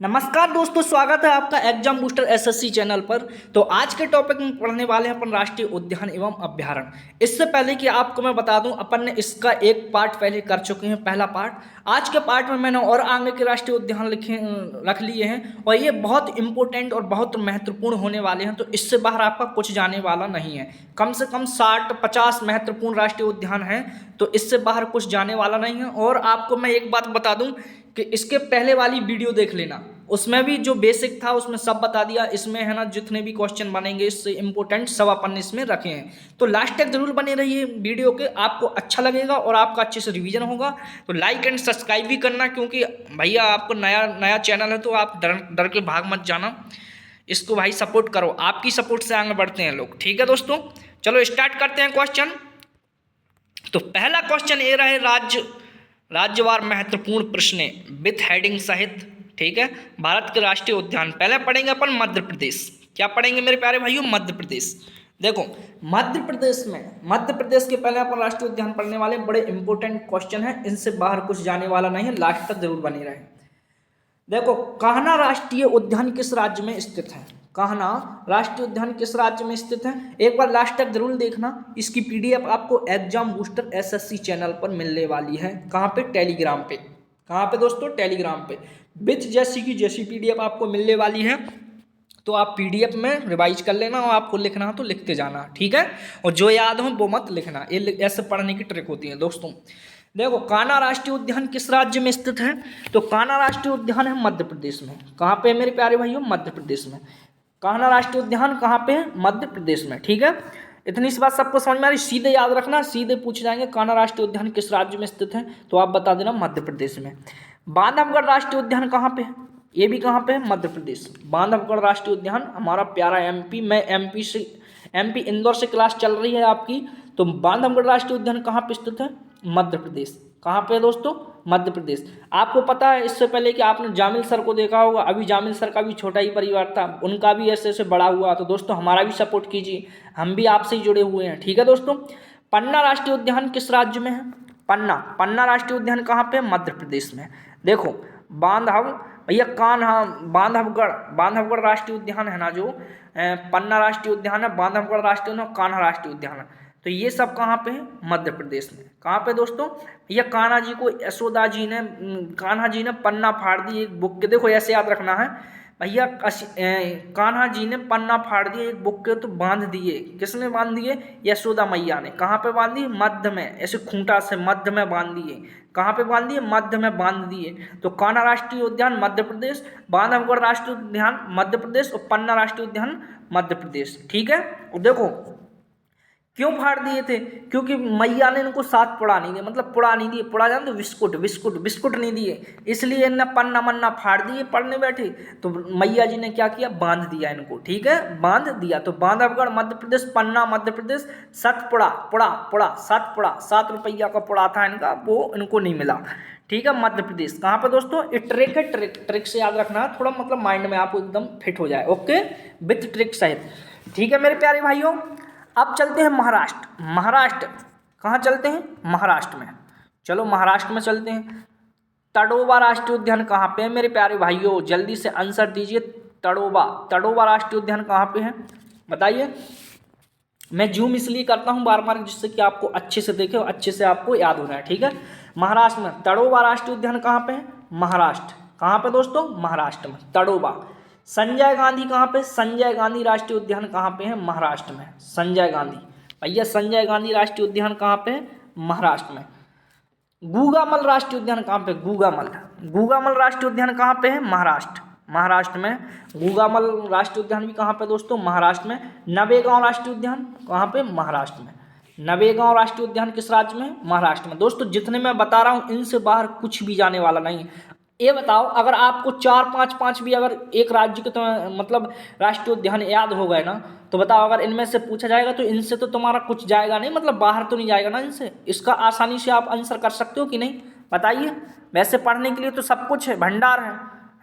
नमस्कार दोस्तों, स्वागत है आपका एग्जाम बूस्टर एसएससी चैनल पर। तो आज के टॉपिक में पढ़ने वाले हैं अपन राष्ट्रीय उद्यान एवं अभ्यारण्य। इससे पहले कि आपको मैं बता दूं, अपन ने इसका एक पार्ट पहले कर चुके हैं, पहला पार्ट। आज के पार्ट में मैंने और आगे के राष्ट्रीय उद्यान रख लिए हैं और ये बहुत इंपॉर्टेंट और बहुत महत्वपूर्ण होने वाले हैं। तो इससे बाहर आपका कुछ जाने वाला नहीं है। कम से कम 60-50 महत्वपूर्ण राष्ट्रीय उद्यान हैं, तो इससे बाहर कुछ जाने वाला नहीं है। और आपको मैं एक बात बता दूं कि इसके पहले वाली वीडियो देख लेना, उसमें भी जो बेसिक था उसमें सब बता दिया। इसमें है ना, जितने भी क्वेश्चन बनेंगे इससे इंपॉर्टेंट सब अपन ने इसमें रखे हैं। तो लास्ट तक जरूर बने रहिए वीडियो के, आपको अच्छा लगेगा और आपका अच्छे से रिवीजन होगा। तो लाइक एंड सब्सक्राइब भी करना, क्योंकि भैया आपको नया चैनल है तो आप डर के भाग मत जाना। इसको भाई सपोर्ट करो, आपकी सपोर्ट से आगे बढ़ते हैं लोग। ठीक है दोस्तों, चलो स्टार्ट करते हैं क्वेश्चन। तो पहला क्वेश्चन ये रहे, राज्यवार महत्वपूर्ण प्रश्न विथ हेडिंग सहित। ठीक है, भारत के राष्ट्रीय उद्यान पहले पढ़ेंगे अपन मध्य प्रदेश। क्या पढ़ेंगे मेरे प्यारे भाइयों? मध्य प्रदेश। देखो, मध्य प्रदेश के पहले अपन राष्ट्रीय उद्यान पढ़ने वाले, बड़े इंपॉर्टेंट क्वेश्चन है, इनसे बाहर कुछ जाने वाला नहीं है, लास्ट तक जरूर बने रहे। देखो, कान्हा राष्ट्रीय उद्यान किस राज्य में स्थित है? कान्हा राष्ट्रीय उद्यान किस राज्य में स्थित है? एक बार लास्ट तक जरूर देखना। इसकी पीडीएफ आपको एग्जाम बूस्टर एसएससी चैनल पर मिलने वाली है। कहाँ पे? टेलीग्राम पे। कहाँ पे दोस्तों? टेलीग्राम पे। विथ जैसी पीडीएफ आपको मिलने वाली है, तो आप पीडीएफ में रिवाइज कर लेना और आपको लिखना हो तो लिखते जाना। ठीक है, और जो याद हो वो मत लिखना, ये ऐसे पढ़ने की ट्रिक होती है दोस्तों। देखो, कान्हा राष्ट्रीय उद्यान किस राज्य में स्थित है? तो कान्हा राष्ट्रीय उद्यान है मध्य प्रदेश में। कहाँ पे है मेरे प्यारे भाइयों? मध्य प्रदेश में। कान्हा राष्ट्रीय उद्यान कहाँ पे है? मध्य प्रदेश में। ठीक है, इतनी सी बात सबको समझ में आ रही? सीधे याद रखना, सीधे पूछ जाएंगे कान्हा राष्ट्रीय उद्यान किस राज्य में स्थित है, तो आप बता देना मध्य प्रदेश में। बांधवगढ़ राष्ट्रीय उद्यान कहाँ पे है? ये भी कहाँ पे है? मध्य प्रदेश। बांधवगढ़ राष्ट्रीय उद्यान हमारा प्यारा एमपी, मैं एमपी इंदौर से क्लास चल रही है आपकी। तो बांधवगढ़ राष्ट्रीय उद्यान कहाँ पे स्थित है? मध्य प्रदेश। कहाँ पे है दोस्तों? मध्य प्रदेश। आपको पता है इससे पहले कि आपने जामिल सर को देखा होगा, अभी जामिल सर का भी छोटा ही परिवार था, उनका भी ऐसे ऐसे बड़ा हुआ। तो दोस्तों हमारा भी सपोर्ट कीजिए, हम भी आपसे ही जुड़े हुए हैं। ठीक है दोस्तों। पन्ना राष्ट्रीय उद्यान किस राज्य में है? पन्ना राष्ट्रीय उद्यान कहाँ पे? मध्य प्रदेश में। देखो, भैया कान्हा बांधवगढ़ राष्ट्रीय उद्यान है ना, जो पन्ना राष्ट्रीय उद्यान है, बांधवगढ़ राष्ट्रीय उद्यान, कान्हा राष्ट्रीय उद्यान है, तो ये सब कहाँ पे है? मध्य प्रदेश में। कहाँ पे दोस्तों? भैया कान्हा जी ने पन्ना फाड़ दी एक बुक के। देखो ऐसे याद रखना है भैया, कान्हा जी ने पन्ना फाड़ दिए एक बुक के, तो बांध दिए। किसने बांध दिए? यशोदा मैया ने। कहाँ पे बांध दिए? मध्य में, ऐसे खूंटा से मध्य में बांध दिए। कहाँ पे बांध दिए? मध्य में बांध दिए। तो कान्हा राष्ट्रीय उद्यान मध्य प्रदेश, बांधवगढ़ राष्ट्रीय उद्यान मध्य प्रदेश और पन्ना राष्ट्रीय उद्यान मध्य प्रदेश। ठीक है, और देखो क्यों फाड़ दिए थे? क्योंकि मैया ने इनको साथ पुड़ा नहीं दिए, मतलब पुड़ा नहीं दिए। पुड़ा जान तो बिस्कुट नहीं दिए, इसलिए इन्हें पन्ना मन्ना फाड़ दिए। पढ़ने बैठे तो मैया जी ने क्या किया? बांध दिया इनको। ठीक है, बांध दिया। तो बांधवगढ़ मध्य प्रदेश, पन्ना मध्य प्रदेश, पुड़ा 7 रुपया का पुड़ा था इनका, वो इनको नहीं मिला। ठीक है, मध्य प्रदेश। कहाँ पे दोस्तों? ये ट्रिक है, ट्रिक से याद रखना है थोड़ा, मतलब माइंड में आपको एकदम फिट हो जाए। ओके, विथ ट्रिक सहित। ठीक है मेरे प्यारे भाइयों, अब चलते हैं महाराष्ट्र। कहाँ चलते हैं? महाराष्ट्र में। चलो महाराष्ट्र में चलते हैं। तड़ोबा राष्ट्रीय उद्यान कहाँ पे है मेरे प्यारे भाइयों? जल्दी से आंसर दीजिए। तड़ोबा राष्ट्रीय उद्यान कहाँ पे है बताइए। मैं जूम इसलिए करता हूँ बार बार, जिससे कि आपको अच्छे से देखे और अच्छे से आपको याद हो रहा है। ठीक है, महाराष्ट्र में तड़ोबा राष्ट्रीय उद्यान कहाँ पे है? महाराष्ट्र। कहाँ पे दोस्तों? महाराष्ट्र में, तड़ोबा। संजय गांधी कहाँ पे? संजय गांधी राष्ट्रीय उद्यान कहाँ पे है? महाराष्ट्र में। संजय गांधी, भैया संजय गांधी राष्ट्रीय उद्यान कहाँ पे है? महाराष्ट्र में। गूगामल राष्ट्रीय उद्यान कहाँ पे? गूगामल राष्ट्रीय उद्यान कहाँ पे है? महाराष्ट्र में। गूगामल राष्ट्रीय उद्यान भी कहाँ पे दोस्तों? महाराष्ट्र में। नवेगांव राष्ट्रीय उद्यान कहाँ पे? महाराष्ट्र में। नवेगांव राष्ट्रीय उद्यान किस राज्य में? महाराष्ट्र में। दोस्तों जितने मैं बता रहा हूँ इनसे बाहर कुछ भी जाने वाला नहीं। ये बताओ, अगर आपको 4-5 भी अगर एक राज्य के तो मतलब राष्ट्रीय उद्यान याद हो गए ना, तो बताओ अगर इनमें से पूछा जाएगा तो इनसे तो तुम्हारा कुछ जाएगा नहीं, मतलब बाहर तो नहीं जाएगा ना इनसे। इसका आसानी से आप आंसर कर सकते हो कि नहीं बताइए। वैसे पढ़ने के लिए तो सब कुछ है, भंडार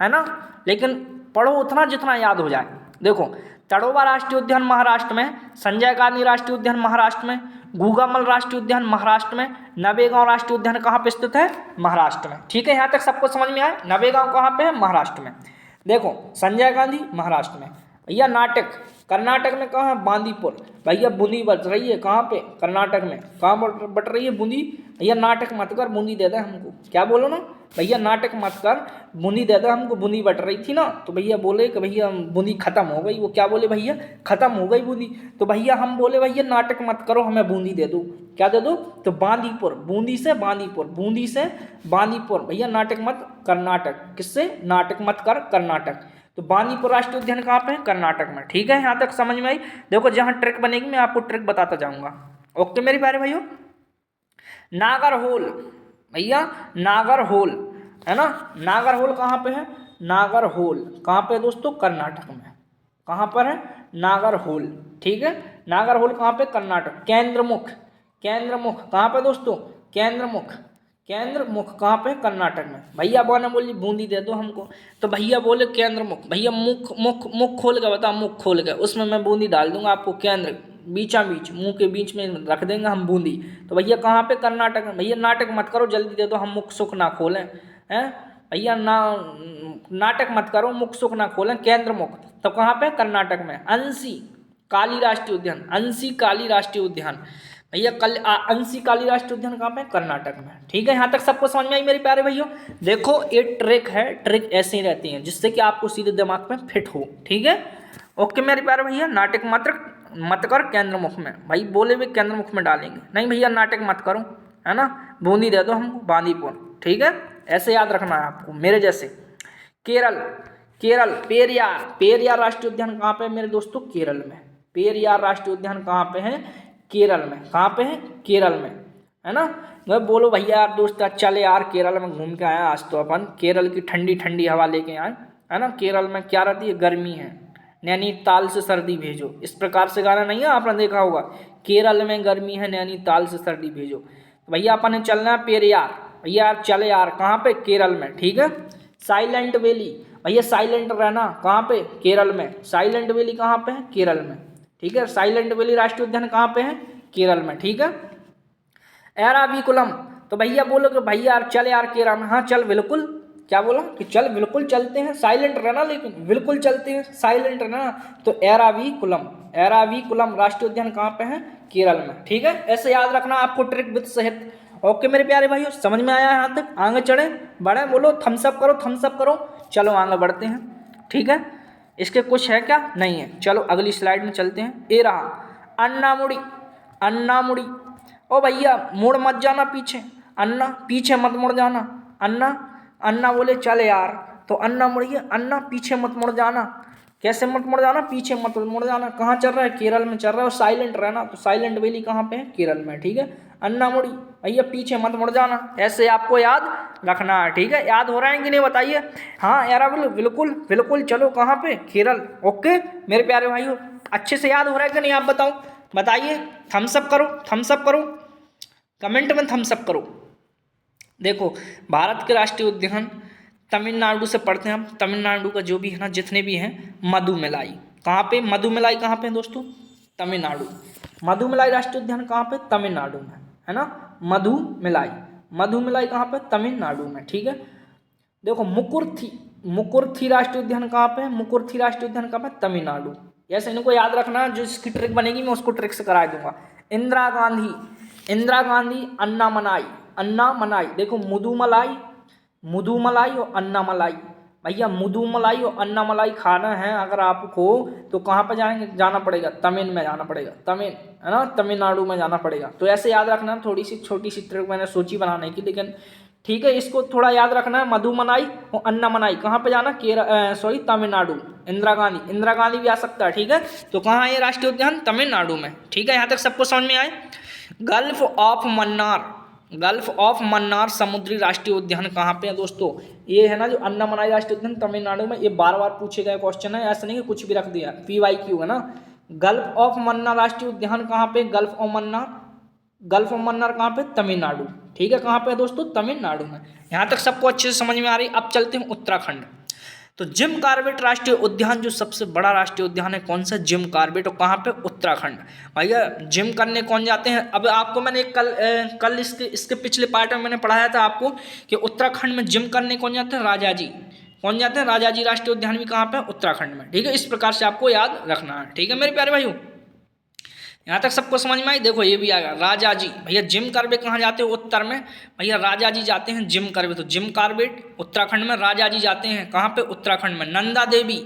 है ना, लेकिन पढ़ो उतना जितना याद हो जाए। देखो, तड़ोबा राष्ट्रीय उद्यान महाराष्ट्र में, संजय गांधी राष्ट्रीय उद्यान महाराष्ट्र में, गूगामल राष्ट्रीय उद्यान महाराष्ट्र में, नवेगांव राष्ट्रीय उद्यान कहाँ पे स्थित है? महाराष्ट्र में। ठीक है, यहाँ तक सबको समझ में आए? नवेगांव कहाँ पे है? महाराष्ट्र में। देखो संजय गांधी महाराष्ट्र में। भैया नाटक कर्नाटक में कहाँ है? बांदीपुर। भैया बूंदी बच रही है कहाँ पे? कर्नाटक में। कहाँ बट रही है? बूंदी। भैया नाटक मत कर, बूंदी दे दे हमको। क्या बोलो ना भैया, नाटक मत कर, बूंदी दे दे हमको। बूंदी बट रही थी ना, तो भैया बोले कि भैया बूंदी खत्म हो गई। वो क्या बोले भैया? खत्म हो गई बूंदी। तो भैया हम बोले भैया नाटक मत करो, हमें बूंदी दे दो। क्या दे दो? तो बांदीपुर। बूंदी से बांदीपुर, बूंदी से बांदीपुर। भैया नाटक मत कर्नाटक। किससे? नाटक मत कर कर्नाटक। तो बांदीपुर राष्ट्रीय उद्यान कहाँ पे है? कर्नाटक में। ठीक है, यहाँ तक समझ में आई। देखो जहाँ ट्रिक बनेगी मैं आपको ट्रिक बताता जाऊंगा। ओके मेरे प्यारे भाइयों। नागरहोल। भैया नागरहोल है ना, नागरहोल कहाँ पे है? नागरहोल कहाँ पे है दोस्तों? कर्नाटक में। कहाँ पर है? नागरहोल। ठीक है, नागरहोल कहाँ पे? कर्नाटक। केंद्रमुख। केंद्रमुख कहाँ पे दोस्तों? केंद्रमुख। केंद्रमुख कहाँ पे? कर्नाटक में। भैया बोने बोली बूंदी दे दो हमको, तो भैया बोले केंद्रमुख। भैया मुख मुख मुख खोल के बता, मुख खोल के, उसमें मैं बूंदी डाल दूंगा आपको। केंद्र बीचा बीच, मुंह के बीच में रख देंगे हम बूंदी। तो भैया कहाँ पे? कर्नाटक में। भैया नाटक मत करो, जल्दी दे दो, हम मुख सुख ना खोलें। हैं भैया ना, नाटक मत करो, मुख सुख ना खोलें, केंद्र मुख। तो कहाँ पे? कर्नाटक में। अंसी काली राष्ट्रीय उद्यान। अंसी काली राष्ट्रीय उद्यान। भैया अंसी काली राष्ट्रीय उद्यान कहाँ पे? कर्नाटक में। ठीक है, यहाँ तक सबको समझ में आई मेरे प्यारे भैया। देखो ये ट्रिक है, ट्रिक ऐसी रहती है जिससे कि आपको सीधे दिमाग में फिट हो। ठीक है, ओके मेरे प्यारे भैया। नाटक मत कर केंद्र मुख में। भाई बोले हुए केंद्र मुख में डालेंगे नहीं भैया, नाटक मत करो, है ना। बूंदी दे दो हमको, बांदीपुर। ठीक है, ऐसे याद रखना है आपको मेरे जैसे। केरल। केरल पेरियार। पेरियार राष्ट्रीय उद्यान कहाँ पे है मेरे दोस्तों? केरल में। पेरियार राष्ट्रीय उद्यान कहाँ पे है? केरल में। कहाँ पे है? केरल में, है ना। मैं बोलो भैया यार दोस्त चल यार केरल में घूम के आया आज तो अपन, केरल की ठंडी ठंडी हवा लेके आए, है ना। केरल में क्या रहती है? गर्मी है, नैनीताल से सर्दी भेजो। इस प्रकार से गाना नहीं है, आपने देखा होगा, केरल में गर्मी है, नैनीताल से सर्दी भेजो। तो भैया अपन ने चलना है पेरियार। भैया यार चले यार, कहाँ पे? केरल में। ठीक है, साइलेंट वैली। भैया साइलेंट रहना, कहाँ पे? केरल में। साइलेंट वैली कहाँ पे है? केरल में। ठीक है, साइलेंट वैली राष्ट्रीय उद्यान कहाँ पे है? केरल में। ठीक है, एराविकुलम। तो भैया बोलो कि भैया यार चल यार केरल में। हाँ चल बिल्कुल। क्या बोला कि चल बिल्कुल चलते हैं, साइलेंट रहना, लेकिन बिल्कुल चलते हैं, साइलेंट रहना। तो एराविकुलम। एराविकुलम राष्ट्रीय उद्यान कहाँ पे है? केरल में। ठीक है, ऐसे याद रखना आपको ट्रिक विद सहित। ओके मेरे प्यारे भाइयों, समझ में आया यहाँ तक? आगे चढ़े बढ़े, बोलो थम्स अप करो, थम्स अप करो। चलो आगे बढ़ते हैं। ठीक है, इसके कुछ है क्या? नहीं है। चलो अगली स्लाइड में चलते हैं। ये रहा अन्नामुड़ी। अन्नामुड़ी। ओ भैया मुड़ मत जाना पीछे, अन्ना पीछे मत मुड़ जाना। अन्ना अन्ना बोले चल यार, तो अन्ना मुड़िए, अन्ना पीछे मत मुड़ जाना। कैसे मत मुड़ जाना? पीछे मत मुड़ जाना। कहाँ चल रहा है? केरल में चल रहा है, और साइलेंट रहना। तो साइलेंट वैली कहाँ पे है? केरल में। ठीक है, अन्ना मुड़ी, भैया पीछे मत मुड़ जाना। ऐसे आपको याद रखना है। ठीक है, याद हो रहा है कि नहीं बताइए? हाँ यार बिल्कुल बिल्कुल। चलो कहाँ पे? केरल। ओके मेरे प्यारे भाइयों, अच्छे से याद हो रहा है कि नहीं आप बताओ, बताइए। थम्स अप करो, थम्स अप करो, कमेंट में थम्स अप करो। देखो भारत के राष्ट्रीय उद्यान तमिलनाडु से पढ़ते हैं हम। तमिलनाडु का जो भी है ना, जितने भी हैं, मधुमलाई। कहाँ पे? मधुमलाई कहाँ पे है दोस्तों? तमिलनाडु। मधुमलाई राष्ट्रीय उद्यान कहाँ पे? तमिलनाडु में, है ना। मधुमलाई। मधुमलाई कहाँ पे? तमिलनाडु में। ठीक है, देखो मुकुर्थी। मुकुर्थी राष्ट्रीय उद्यान कहाँ पे है? मुकुर्थी राष्ट्रीय उद्यान कहाँ पे? तमिलनाडु। ऐसे इनको याद रखना, जो इसकी ट्रिक बनेगी मैं उसको ट्रिक से करा दूंगा। इंदिरा गांधी। इंदिरा गांधी अन्नामलाई। अन्नामलाई। देखो मुदुमलाई, मुदुमलाई और अन्नामलाई। भैया मुदुमलाई और अन्नामलाई खाना है अगर आपको, तो कहाँ पर जाएंगे? जाना पड़ेगा तमिल में, जाना पड़ेगा तमिल, है ना, तमिलनाडु में जाना पड़ेगा। तो ऐसे याद रखना, थोड़ी सी छोटी सी ट्रिक मैंने सोची बनाने की, लेकिन ठीक है, इसको थोड़ा याद रखना है। मधुमलाई और अन्नामलाई कहाँ पे जाना? सॉरी तमिलनाडु। इंदिरा गांधी, इंदिरा गांधी भी आ सकता है। ठीक है, तो कहाँ है ये राष्ट्रीय उद्यान? तमिलनाडु में। ठीक है, यहाँ तक सबको समझ में आए? Gulf of Mannar. Gulf of Mannar समुद्री राष्ट्रीय उद्यान कहाँ पे है दोस्तों? ये है ना जो अन्नामलाई राष्ट्रीय उद्यान तमिलनाडु में। ये बार बार पूछे गए क्वेश्चन है, ऐसा नहीं कि कुछ भी रख दिया, PYQ है ना। गल्फ ऑफ मन्नार राष्ट्रीय उद्यान कहाँ पे? Gulf of Mannar. Gulf of Mannar कहाँ पे? तमिलनाडु। ठीक है, कहाँ पे है दोस्तों? तमिलनाडु में। यहाँ तक सबको अच्छे से समझ में आ रही। अब चलते हैं उत्तराखंड। तो जिम कॉर्बेट राष्ट्रीय उद्यान जो सबसे बड़ा राष्ट्रीय उद्यान है, कौन सा? Jim Corbett. और कहाँ पे? उत्तराखंड। भैया जिम करने कौन जाते हैं? अब आपको मैंने कल इसके पिछले पार्ट में मैंने पढ़ाया था आपको कि उत्तराखंड में जिम करने कौन जाते हैं? राजा जी। कौन जाते हैं? राजाजी राष्ट्रीय उद्यान भी कहाँ पे? उत्तराखंड में। ठीक है, इस प्रकार से आपको याद रखना है। ठीक है मेरे प्यारे भाइयों, यहाँ तक सबको समझ में आई? देखो ये भी आएगा राजाजी, भैया जिम कार्बेट कहाँ जाते हैं? उत्तर में। भैया राजाजी जाते हैं जिम कार्बेट, तो जिम कार्बेट उत्तराखंड में, राजाजी जाते हैं कहाँ पे? उत्तराखंड में। नंदा देवी,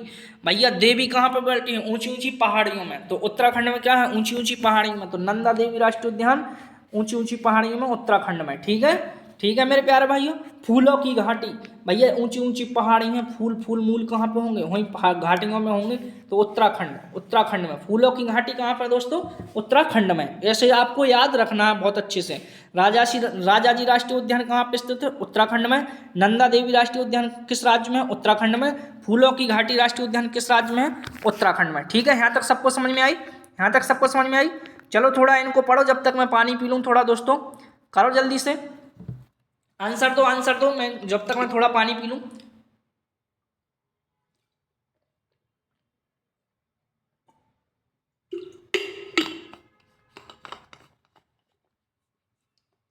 भैया देवी कहाँ पे बैठी है? ऊंची ऊंची पहाड़ियों में, तो उत्तराखंड में क्या है? ऊंची ऊंची पहाड़ियों में, तो नंदा देवी राष्ट्रीय उद्यान ऊंची ऊंची पहाड़ियों में उत्तराखंड में। ठीक है, ठीक है मेरे प्यारे भाइयों। फूलों की घाटी, भैया ऊंची ऊंची पहाड़ी हैं, फूल फूल मूल कहाँ पे होंगे? वहीं घाटियों में होंगे, तो उत्तराखंड, उत्तराखंड में। फूलों की घाटी कहाँ पे दोस्तों? उत्तराखंड में। ऐसे आपको याद रखना है बहुत अच्छे से। राजाजी राष्ट्रीय उद्यान कहाँ पे स्थित है? उत्तराखंड में। नंदा देवी राष्ट्रीय उद्यान किस राज्य में? उत्तराखंड में। फूलों की घाटी राष्ट्रीय उद्यान किस राज्य में है? उत्तराखंड में। ठीक है, यहाँ तक सबको समझ में आई? यहाँ तक सबको समझ में आई? चलो थोड़ा इनको पढ़ो जब तक मैं पानी पी लूँ थोड़ा। दोस्तों करो जल्दी से, आंसर दो, आंसर दो, मैं जब तक मैं थोड़ा पानी पी लूं।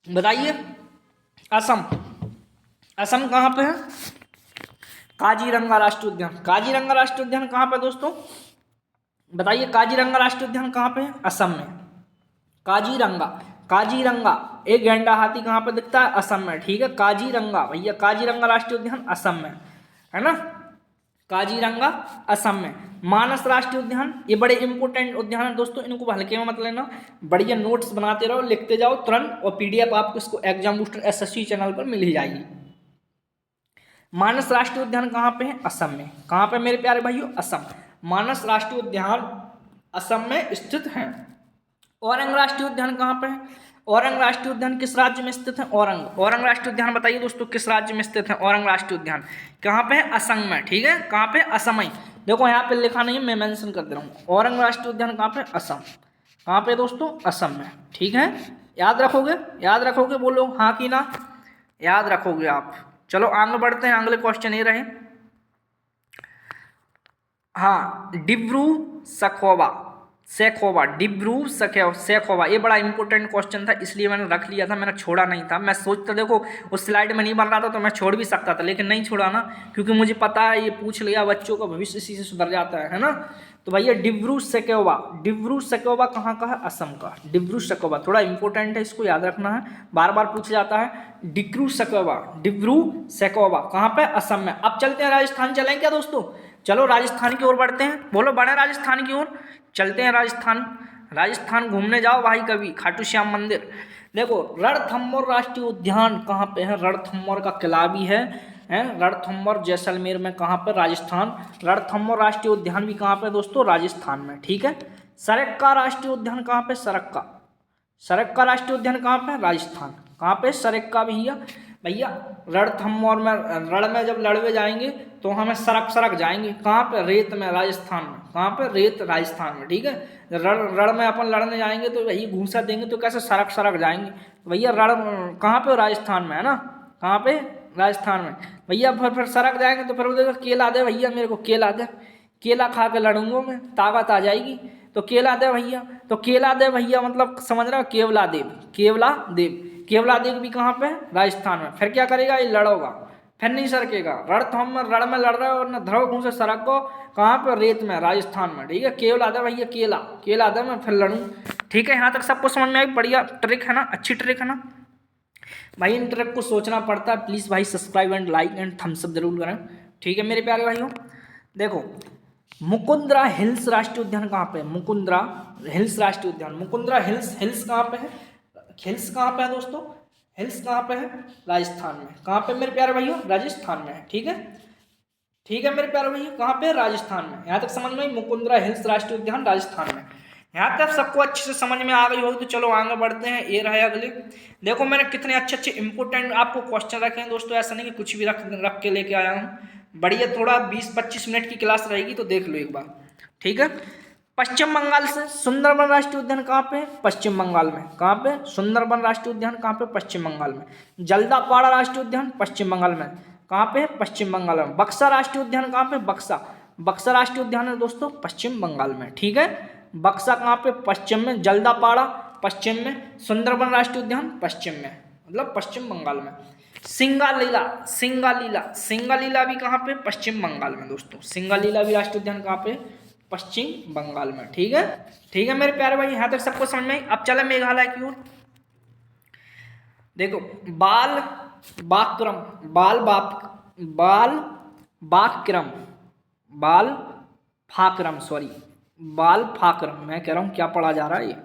बताइए, असम, असम कहाँ पे है? काजीरंगा राष्ट्रीय उद्यान। काजीरंगा राष्ट्रीय उद्यान कहाँ पे दोस्तों? बताइए, काजीरंगा राष्ट्रीय उद्यान कहाँ पे है? असम में। काजीरंगा, काजीरंगा एक गैंडा हाथी कहाँ पे दिखता है? असम में। ठीक है, काजीरंगा, भैया काजीरंगा राष्ट्रीय उद्यान असम में है ना। काजीरंगा असम में। मानस राष्ट्रीय उद्यान, ये बड़े इंपोर्टेंट उद्यान है दोस्तों, इनको हल्के में मत लेना, बढ़िया नोट्स बनाते रहो, लिखते जाओ तुरंत, और पीडीएफ आपको इसको एग्जाम बूस्टर एसएससी चैनल पर मिल ही जाएगी। मानस राष्ट्रीय उद्यान कहाँ पे है? असम में। कहाँ पे मेरे प्यारे भाइयों? असम। मानस राष्ट्रीय उद्यान असम में स्थित है। औरंग राष्ट्रीय उद्यान कहाँ पे है? औरंग राष्ट्रीय उद्यान किस राज्य में स्थित है? औरंग, औरंग राष्ट्रीय उद्यान बताइए दोस्तों किस राज्य में स्थित है? औरंग राष्ट्रीय उद्यान कहाँ पे है? असम में। ठीक है, कहाँ पे? असम ही। देखो यहाँ पे लिखा नहीं है, मैं मेंशन कर दे रहा हूँ। औरंग राष्ट्रीय उद्यान कहाँ पे? असम। कहाँ पे दोस्तों? असम में। ठीक है, याद रखोगे? याद रखोगे? बोलो हाँ कि ना, याद रखोगे आप। चलो आगे बढ़ते हैं, अगले क्वेश्चन ये रहे। हाँ, डिब्रू सखोवा, सेखोवा, डिब्रू सेखोवा, ये बड़ा इंपॉर्टेंट क्वेश्चन था, इसलिए मैंने रख लिया था, मैंने छोड़ा नहीं था। मैं सोचता, देखो उस स्लाइड में नहीं बन रहा था तो मैं छोड़ भी सकता था, लेकिन नहीं छोड़ा ना, क्योंकि मुझे पता है ये पूछ लिया, बच्चों का भविष्य इसी से सुधर जाता है ना। तो भैया डिब्रू सेखोवा, डिब्रू सेखोवा कहाँ का है? असम का। डिब्रू सेखोवा थोड़ा इंपॉर्टेंट है, इसको याद रखना है, बार बार पूछा जाता है। डिब्रू सेखोवा, डिब्रू सेखोवा कहाँ पे? असम में। अब चलते हैं राजस्थान, चलें क्या दोस्तों? चलो राजस्थान की ओर बढ़ते हैं, बोलो बढ़े राजस्थान की ओर, चलते हैं राजस्थान। राजस्थान घूमने जाओ भाई कभी, खाटू श्याम मंदिर। देखो रणथंभौर राष्ट्रीय उद्यान कहाँ पे है? रणथंभौर का किला भी है, रणथंभौर जैसलमेर में। कहाँ पर? राजस्थान। रणथंभौर राष्ट्रीय उद्यान भी कहाँ पे दोस्तों? राजस्थान में। ठीक है, सरक्का राष्ट्रीय उद्यान कहाँ पे? सरक्का, सरक्का राष्ट्रीय उद्यान कहाँ पे? राजस्थान। कहाँ पे? सरक्का भैया। भैया रणथंभौर में, रण में जब लड़वे जाएंगे तो हमें सरक सरक जाएंगे। कहाँ पे? रेत में, राजस्थान में। कहाँ पे? रेत, राजस्थान में। ठीक है, रण में अपन लड़ने जाएंगे तो वही घूसा देंगे तो कैसे सरक सरक जाएंगे। भैया रण कहाँ पे? राजस्थान में है ना। कहाँ पे? राजस्थान में। भैया फिर सरक जाएंगे तो फिर उधर केला दे भैया, मेरे को केला दे, केला खा के लड़ूंगा मैं, ताकत आ जाएगी, तो केला दे भैया। तो केला दे भैया मतलब समझ रहे हो? केवला देव, केवला देव, केवला देव भी कहाँ पे है? राजस्थान में। फिर क्या करेगा? ये लड़ोगा, फिर नहीं सरकेगा। रण में लड़ रहे हो और न धरो घूम से सरक को। कहाँ पे? रेत में, राजस्थान में। ठीक है, केवला दे भैया, केला, केला दे, मैं फिर लड़ूँ। ठीक है, यहाँ तक सबको समझ में आई? बढ़िया ट्रिक है ना, अच्छी ट्रिक है ना भाई, इन ट्रिक को सोचना पड़ता है। प्लीज़ भाई subscribe and like and thumbs up जरूर करें। ठीक है मेरे प्यारे भाइयों, देखो मुकुंदरा हिल्स राष्ट्रीय उद्यान कहाँ पे? मुकुंदरा हिल्स राष्ट्रीय उद्यान, मुकुंदरा हिल्स, हिल्स कहाँ पे है? हिल्स कहाँ पे है दोस्तों? हिल्स कहाँ पे है? राजस्थान में। कहाँ पे मेरे प्यारे भाइयों? राजस्थान में है। ठीक है, ठीक है मेरे प्यारे भाइयों, कहाँ पे? राजस्थान में। यहाँ तक समझ में आई? मुकुंदरा हिल्स राष्ट्रीय उद्यान राजस्थान में। यहाँ तक सबको अच्छे से समझ में आ गई होगी, तो चलो आगे बढ़ते हैं। ये रहे अगले। देखो मैंने कितने अच्छे अच्छे इंपोर्टेंट आपको क्वेश्चन रखे हैं दोस्तों, ऐसा नहीं कि कुछ भी रख के लेके आया हूँ। बढ़िया, थोड़ा 20-25 मिनट की क्लास रहेगी तो देख लो एक बार। ठीक है, पश्चिम बंगाल से सुंदरबन राष्ट्रीय उद्यान कहाँ पे? पश्चिम बंगाल में। कहाँ पे? सुंदरबन राष्ट्रीय उद्यान कहाँ पे? पश्चिम बंगाल में। जल्दापाड़ा राष्ट्रीय उद्यान पश्चिम बंगाल में। कहाँ पे? पश्चिम बंगाल में। बक्सा राष्ट्रीय उद्यान कहाँ पे? बक्सा, बक्सा राष्ट्रीय उद्यान है दोस्तों पश्चिम बंगाल में। ठीक है, बक्सा कहाँ पे? पश्चिम में। जल्दापाड़ा पश्चिम में। सुंदरबन राष्ट्रीय उद्यान पश्चिम में, मतलब पश्चिम बंगाल में। सिंगालीला, सिंगालीला, सिंगालीला भी कहाँ पे? पश्चिम बंगाल में दोस्तों। सिंगालीला भी राष्ट्रीय उद्यान कहाँ पे? पश्चिम बंगाल में। ठीक है, ठीक है मेरे प्यारे भाई, यहाँ तक सबको समझ में आई। अब चले मेघालय की ओर। देखो, बाल बाक्रम, बाल बाक्रम, बाल फाक्रम, सॉरी बाल फाक्रम, मैं कह रहा हूँ क्या पढ़ा जा रहा है ये,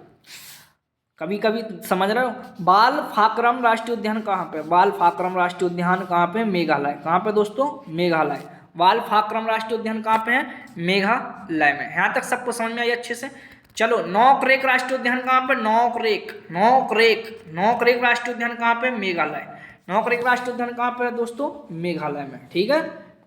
कभी कभी समझ रहे हो। बाल फाक्रम राष्ट्रीय उद्यान कहाँ पे? बाल फाक्रम राष्ट्रीय उद्यान कहाँ पे? मेघालय। कहाँ पे दोस्तों? मेघालय। बाल फाक्रम राष्ट्रीय उद्यान कहाँ पे है? मेघालय में। यहाँ तक सबको समझ में आई अच्छे से। चलो, नौकरेक राष्ट्रीय उद्यान कहाँ पे? नौकरेक, नौकरेक, नौकरेक राष्ट्रीय उद्यान कहाँ पे? मेघालय। नौकरेक राष्ट्रीय उद्यान कहाँ पे है दोस्तों? मेघालय में। ठीक है,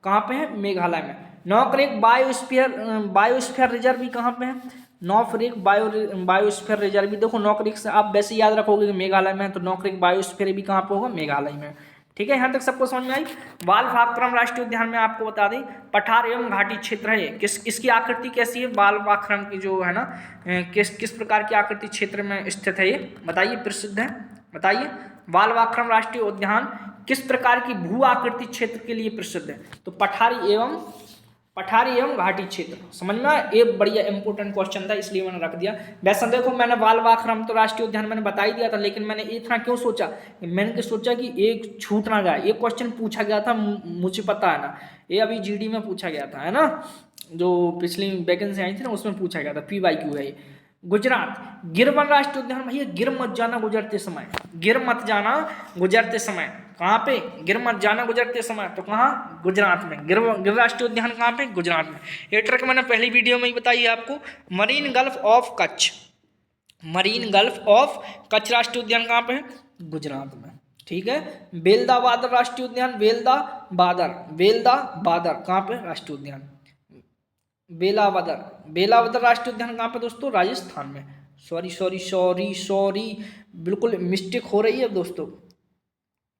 कहाँ पे है? मेघालय में। नौकरेक बायोस्फीयर रिजर्व भी कहाँ पे है? नौकरेक बायोस्फीयर रिजर्व भी, देखो नौकरेक से आप वैसे याद रखोगे कि मेघालय में है, तो नौकरेक बायोस्फीयर भी कहाँ पे होगा? मेघालय में। ठीक है, यहाँ तक सबको समझ में आई। बाल फाक्रम राष्ट्रीय उद्यान में आपको बता दें, पठार एवं घाटी क्षेत्र है। इसकी आकृति कैसी है? बाल फाक्रम की जो है ना, किस प्रकार की आकृति क्षेत्र में स्थित है ये बताइए, प्रसिद्ध है बताइए। बाल फाक्रम राष्ट्रीय उद्यान किस प्रकार की भू आकृति क्षेत्र के लिए प्रसिद्ध है? तो पठारी एवं घाटी क्षेत्र। समझ में आया? एक बढ़िया इंपॉर्टेंट क्वेश्चन था, इसलिए मैंने रख दिया। वैसे देखो, मैंने बाल फाक्रम तो राष्ट्रीय उद्यान मैंने बता ही दिया था, लेकिन मैंने इतना क्यों सोचा? मैंने सोचा कि एक छूट ना जाए। एक क्वेश्चन पूछा गया था, मुझे पता है ना, ये अभी जीडी में पूछा गया था, है ना, जो पिछली वैकेंसी आई थी ना, उसमें पूछा गया था, PYQ है ये। गुजरात, गिर वन राष्ट्रीय उद्यान। भैया गिर मत जाना गुजरते समय, गिर मत जाना गुजरते समय। कहाँ पे? गिर मत जाना गुजरते समय, तो कहाँ? गुजरात में। गिर राष्ट्रीय उद्यान कहाँ पे? गुजरात में। ये ट्रिक मैंने पहली वीडियो में ही बताई है आपको। Marine gulf of Kutch, marine gulf of Kutch राष्ट्रीय उद्यान कहाँ पे है? गुजरात में। ठीक है, बेलदा बादर राष्ट्रीय उद्यान, बेलदा बादर कहाँ पे? राष्ट्रीय उद्यान बेलावदर राष्ट्रीय उद्यान कहाँ पे दोस्तों? राजस्थान में। सॉरी, बिल्कुल मिस्टेक हो रही है दोस्तों,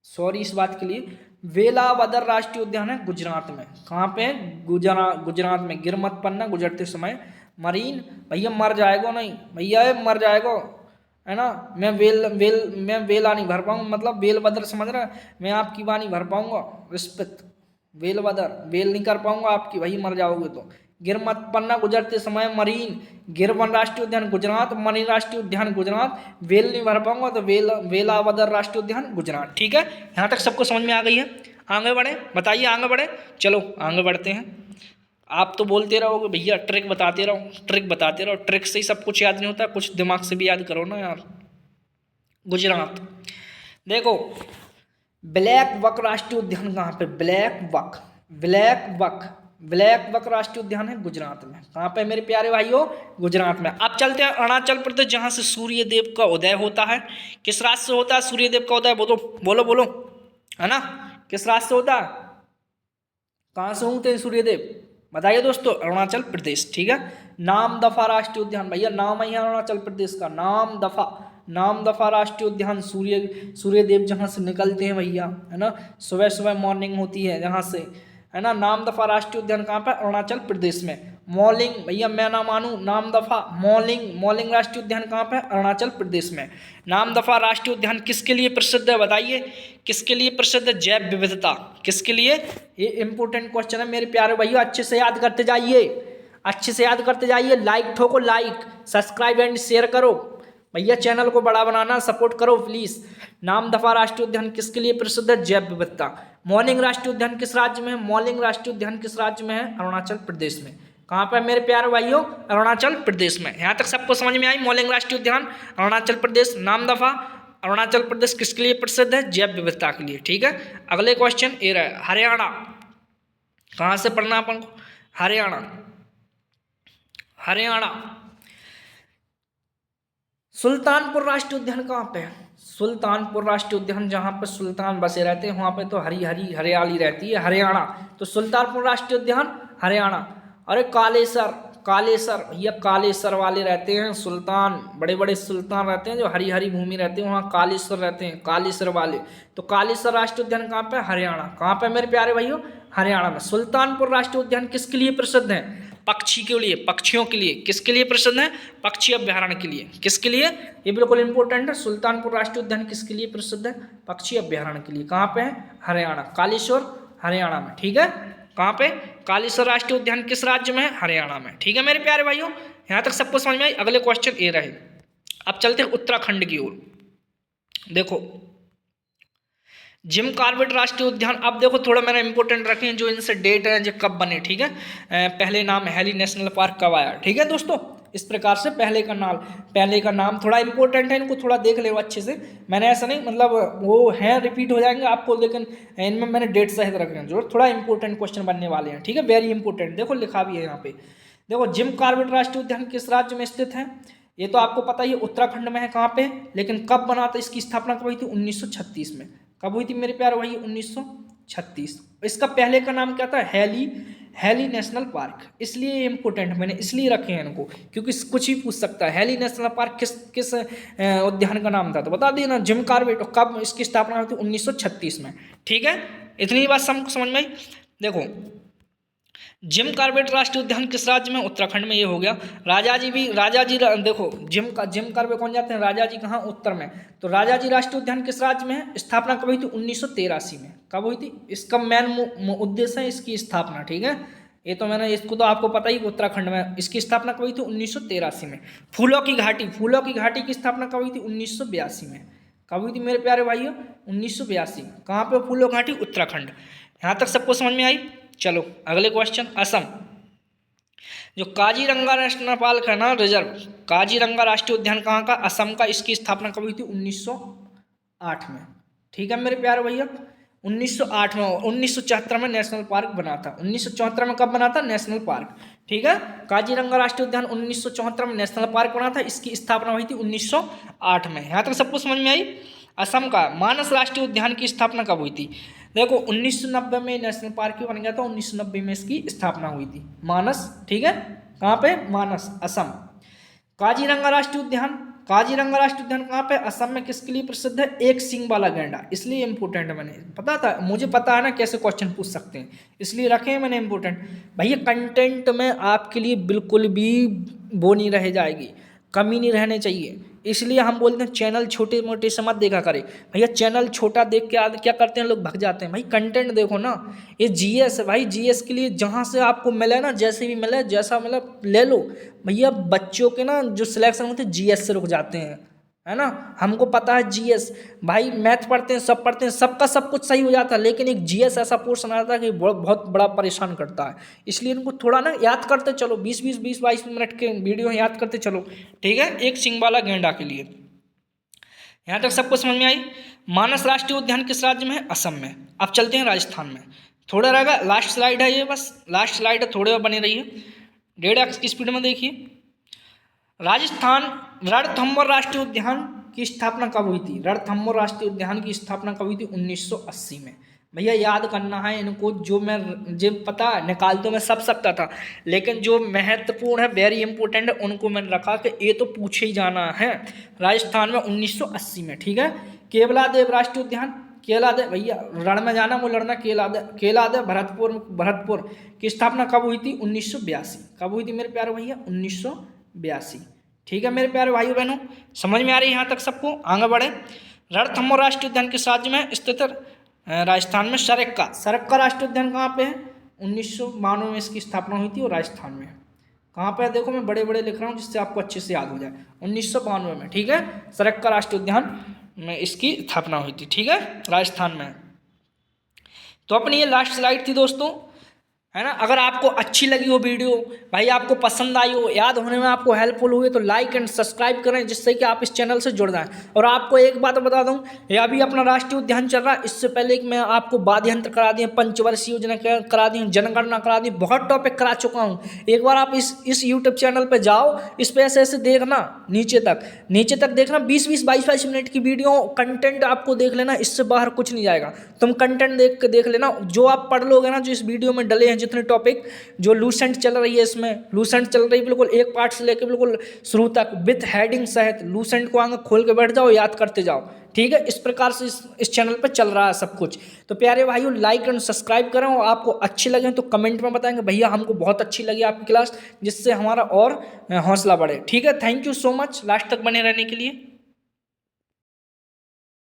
सॉरी इस बात के लिए। वेलावदर राष्ट्रीय उद्यान है गुजरात में। कहाँ पे? गुजरात में। गिर मत पड़ना गुजरते समय। मरीन, भैया मर जाएगा नहीं भैया, मर जाएगा, है ना। मैं वेला नहीं भर पाऊंगा, मतलब वेलवदर समझ रहा है, मैं आपकी वाणी भर पाऊंगा, रिस्पेक्ट, वेलवदर वेल नहीं कर पाऊंगा आपकी, वही मर जाओगे तो। गिर मत पन्ना गुजरते समय मरीन, गिर वन राष्ट्रीय उद्यान गुजरात, मरीन राष्ट्रीय उद्यान गुजरात, वेल नहीं भर पाऊंगा तो वेलावदर राष्ट्रीय उद्यान गुजरात। ठीक है, यहाँ तक सबको समझ में आ गई है। आगे बढ़े, बताइए आगे बढ़े। चलो आगे बढ़ते हैं। आप तो बोलते रहोगे भैया ट्रिक बताते रहो, ट्रिक से ही सब कुछ याद नहीं होता, कुछ दिमाग से भी याद करो ना यार। गुजरात, देखो ब्लैक बक राष्ट्रीय उद्यान कहाँ पे? ब्लैक बक राष्ट्रीय उद्यान है गुजरात में। कहाँ पे मेरे प्यारे भाइयों? गुजरात में। अब चलते हैं अरुणाचल प्रदेश, जहाँ से सूर्य देव का उदय होता है। किस रात से होता है सूर्य देव का उदय? बोलो, है ना, किस रात से होता है? कहाँ से होते हैं सूर्य देव? बताइए दोस्तों। अरुणाचल प्रदेश। ठीक है, नामदफा राष्ट्रीय उद्यान, भैया नाम ही है अरुणाचल प्रदेश का, नामदफा राष्ट्रीय उद्यान। सूर्य देव जहाँ से निकलते हैं भैया, है ना, सुबह मॉर्निंग होती है जहाँ से, है ना। नामदफा राष्ट्रीय उद्यान कहाँ पर? अरुणाचल प्रदेश में। मॉलिंग, भैया मैं ना मानूं, नामदफा मॉलिंग राष्ट्रीय उद्यान कहाँ पे? अरुणाचल प्रदेश में। नामदफा राष्ट्रीय उद्यान किसके लिए प्रसिद्ध है बताइए? किसके लिए प्रसिद्ध है? जैव विविधता। किसके लिए? ये इंपॉर्टेंट क्वेश्चन है मेरे प्यारे भैया, अच्छे से याद करते जाइए। लाइक ठोको, लाइक, सब्सक्राइब एंड शेयर करो भैया, चैनल को बड़ा बनाना, सपोर्ट करो प्लीज। नामदफा राष्ट्रीय उद्यान किसके लिए प्रसिद्ध है? जैव विविधता। मॉलिंग राष्ट्रीय उद्यान किस राज्य में है? मॉलिंग राष्ट्रीय उद्यान किस राज्य में है? अरुणाचल प्रदेश में। कहाँ पर मेरे प्यारे भाइयों? अरुणाचल प्रदेश में। यहाँ तक सबको समझ में आई? मॉलिंग राष्ट्रीय उद्यान अरुणाचल प्रदेश, नामदफा अरुणाचल प्रदेश किसके लिए प्रसिद्ध है? जैव विविधता के लिए। ठीक है, अगले क्वेश्चन ये रहा, हरियाणा। कहाँ से पढ़ना अपन को? हरियाणा। सुल्तानपुर राष्ट्रीय उद्यान कहाँ पे है? सुल्तानपुर राष्ट्रीय उद्यान, जहाँ पर सुल्तान बसे रहते हैं वहाँ पे तो हरियाली रहती है, हरियाणा। तो सुल्तानपुर राष्ट्रीय उद्यान हरियाणा। अरे कालेसर भैया, कालेसर वाले रहते हैं सुल्तान, बड़े बड़े सुल्तान रहते हैं जो हरी भूमि रहती है, वहाँ कालेसर रहते हैं, कालेसर वाले। तो कालेसर राष्ट्रीय उद्यान कहाँ पे? हरियाणा। कहाँ पे मेरे प्यारे भाइयों? हरियाणा में। सुल्तानपुर राष्ट्रीय उद्यान किसके लिए प्रसिद्ध है? पक्षी के लिए, पक्षियों के लिए। किसके लिए प्रसिद्ध है? पक्षी अभ्यारण्य के लिए। किसके लिए? ये बिल्कुल इंपॉर्टेंट है। सुल्तानपुर राष्ट्रीय उद्यान किसके लिए प्रसिद्ध है? पक्षी अभ्यारण्य के लिए। कहाँ पे है? हरियाणा, कालेश्वर हरियाणा में। ठीक है, कहाँ पे? कालेश्वर राष्ट्रीय उद्यान किस राज्य में है? हरियाणा में। ठीक है मेरे प्यारे भाइयों, यहाँ तक सबको समझ में आई। अगले क्वेश्चन ये रहे। अब चलते हैं उत्तराखंड की ओर। देखो जिम कॉर्बेट राष्ट्रीय उद्यान, अब देखो थोड़ा मैंने इंपॉर्टेंट रखे हैं जो इनसे डेट है जो कब बने। ठीक है, पहले नाम हैली नेशनल पार्क कब आया। ठीक है दोस्तों, इस प्रकार से पहले का नाम थोड़ा इंपॉर्टेंट है, इनको थोड़ा देख ले अच्छे से। मैंने ऐसा नहीं मतलब वो है रिपीट हो जाएंगे आपको, लेकिन इनमें मैंने डेट सहित रखे हैं जो थोड़ा इंपॉर्टेंट क्वेश्चन बनने वाले हैं। ठीक है, वेरी इंपॉर्टेंट। देखो लिखा भी है यहाँ पे। देखो जिम कॉर्बेट राष्ट्रीय उद्यान किस राज्य में स्थित है? ये तो आपको पता ही है, उत्तराखंड में है। कहाँ पे? लेकिन कब बना था, इसकी स्थापना कब हुई थी? 1936 में। कब हुई थी मेरे प्यारे भाई? 1936। इसका पहले का नाम क्या था? Hailey National Park. इसलिए इम्पोर्टेंट मैंने इसलिए रखे हैं इनको, क्योंकि कुछ ही पूछ सकता है हैली नेशनल पार्क किस उद्यान का नाम था, तो बता दिए ना, जिम कॉर्बेट। कब इसकी स्थापना हुई थी? 1936 में। ठीक है, इतनी बात समझ में आई। देखो जिम कॉर्बेट राष्ट्रीय उद्यान किस राज्य में? उत्तराखंड में। ये हो गया। देखो जिम कॉर्बेट कौन जाते हैं? राजा जी। कहाँ? उत्तर में। तो राजा जी राष्ट्रीय उद्यान किस राज्य में है? स्थापना कब हुई थी? 1983 में। कब हुई थी? इसका मेन उद्देश्य है इसकी स्थापना। ठीक है, ये तो मैंने इसको तो आपको पता ही, उत्तराखंड में इसकी स्थापना कब हुई थी? 1983 में। फूलों की घाटी की स्थापना कब हुई थी? 1982 में। कब हुई थी मेरे प्यारे भाइयों? 1982 में। कहाँ पे? फूलों घाटी, उत्तराखंड। यहाँ तक सबको समझ में आई। चलो अगले क्वेश्चन। असम, जो काजीरंगा नेशनल पार्क है ना, रिजर्व, काजीरंगा राष्ट्रीय उद्यान कहाँ का? असम का। इसकी स्थापना कब हुई थी? 1908 में। ठीक है मेरे प्यारे भैया, 1908 में। 1974 में नेशनल पार्क बना था। 1974 में कब बना था? National park. ठीक है, काजीरंगा राष्ट्रीय उद्यान 1974 में नेशनल पार्क बना था। इसकी स्थापना हुई थी 1908 में। यहाँ तक सबको समझ में आई। असम का मानस राष्ट्रीय उद्यान की स्थापना कब हुई थी? देखो 1990 में नेशनल पार्क बन गया था, 1990 में इसकी स्थापना हुई थी। मानस, ठीक है, कहाँ पे? मानस, असम। काजीरंगा राष्ट्रीय उद्यान कहाँ पे? असम में। किसके लिए प्रसिद्ध है? एक सींग वाला गैंडा। इसलिए इंपॉर्टेंट है, मैंने पता था, मुझे पता है ना कैसे क्वेश्चन पूछ सकते हैं, इसलिए रखे हैं मैंने इंपॉर्टेंट। भैया कंटेंट में आपके लिए बिल्कुल भी वो नहीं रह जाएगी, कमी नहीं रहने चाहिए। इसलिए हम बोलते हैं चैनल छोटे मोटे से मत देखा करें। भैया चैनल छोटा देख के क्या करते हैं लोग? भग जाते हैं। भाई कंटेंट देखो ना, ये जीएस है भाई, जीएस के लिए जहाँ से आपको मिले ना, जैसे भी मिले, जैसा मिले ले लो। भैया बच्चों के ना जो सिलेक्शन होते हैं जीएस से रुक जाते हैं, है ना। हमको पता है जीएस, भाई मैथ पढ़ते हैं, सब पढ़ते हैं, सबका सब कुछ सही हो जाता है, लेकिन एक जीएस ऐसा पोर्शन आता है कि बहुत बड़ा परेशान करता है। इसलिए इनको थोड़ा ना याद करते चलो, 20-22 मिनट के वीडियो याद करते चलो। ठीक है, एक सींग वाला गैंडा के लिए। यहाँ तक सबको समझ में आई। मानस राष्ट्रीय उद्यान किस राज्य में है? असम में। अब चलते हैं राजस्थान में। थोड़ा रहेगा, लास्ट स्लाइड है ये, बस लास्ट स्लाइड है, थोड़े और बने रहिए। 1.5x की स्पीड में देखिए। राजस्थान रणथंभौर राष्ट्रीय उद्यान की स्थापना कब हुई थी? रणथंभौर राष्ट्रीय उद्यान की स्थापना कब हुई थी? 1980 में। भैया याद करना है इनको, जो पता निकाल तो मैं सब सकता था, लेकिन जो महत्वपूर्ण है, वेरी इंपॉर्टेंट है, उनको मैंने रखा कि ये तो पूछे ही जाना है। राजस्थान में 1980 में। ठीक है, केवलादेव राष्ट्रीय उद्यान, केवलादेव, भैया रण में जाना वो लड़ना, केवलादेव भरतपुर की स्थापना कब हुई थी? 1982। कब हुई थी मेरे प्यारे भैया? 1982। ठीक है मेरे प्यारे भाइयों बहनों, समझ में आ रही है यहाँ तक सबको? आगे बढ़े। रणथंभौर राष्ट्रीय उद्यान किस राज्य में स्थित है? राजस्थान में। सरक्का राष्ट्रीय उद्यान कहाँ पे है? 1992 में इसकी स्थापना हुई थी, और राजस्थान में। कहाँ पे है? देखो मैं बड़े बड़े लिख रहा हूँ जिससे आपको अच्छे से याद हो जाए। 1992 में। ठीक है, सरक्का राष्ट्रीय उद्यान में इसकी स्थापना हुई थी। ठीक है, राजस्थान में। तो अपनी ये लास्ट स्लाइड थी दोस्तों, है ना। अगर आपको अच्छी लगी हो वीडियो, भाई आपको पसंद आई हो, याद होने में आपको हेल्पफुल हुई, तो लाइक एंड सब्सक्राइब करें, जिससे कि आप इस चैनल से जुड़ जाएं। और आपको एक बात बता दूं, ये अभी अपना राष्ट्रीय उद्यान चल रहा है, इससे पहले कि मैं आपको वाद्य यंत्र करा दिए, पंचवर्षीय योजना करा दी, जनगणना करा दी, बहुत टॉपिक करा चुका हूँ। एक बार आप इस यूट्यूब चैनल पर जाओ, इस पर ऐसे देखना, नीचे तक देखना, 20-20, 22-22 मिनट की वीडियो कंटेंट आपको देख लेना, इससे बाहर कुछ नहीं जाएगा। तुम कंटेंट देख लेना, जो आप पढ़ लोगे ना, जो इस वीडियो में डले हैं जितने टॉपिक जो लूसेंट चल रही है, इसमें लूसेंट चल रही है बिल्कुल एक पार्ट से लेकर बिल्कुल शुरू तक विथ हेडिंग सहित लूसेंट को आगे खोल के बैठ जाओ, याद करते जाओ। ठीक है, इस प्रकार से इस चैनल पर चल रहा है सब कुछ। तो प्यारे भाइयों, लाइक एंड सब्सक्राइब करें और आपको अच्छी लगे तो कमेंट में बताएंगे भैया हमको बहुत अच्छी लगी आपकी क्लास, जिससे हमारा और हौसला बढ़े। ठीक है, thank you so much last तक बने रहने के लिए।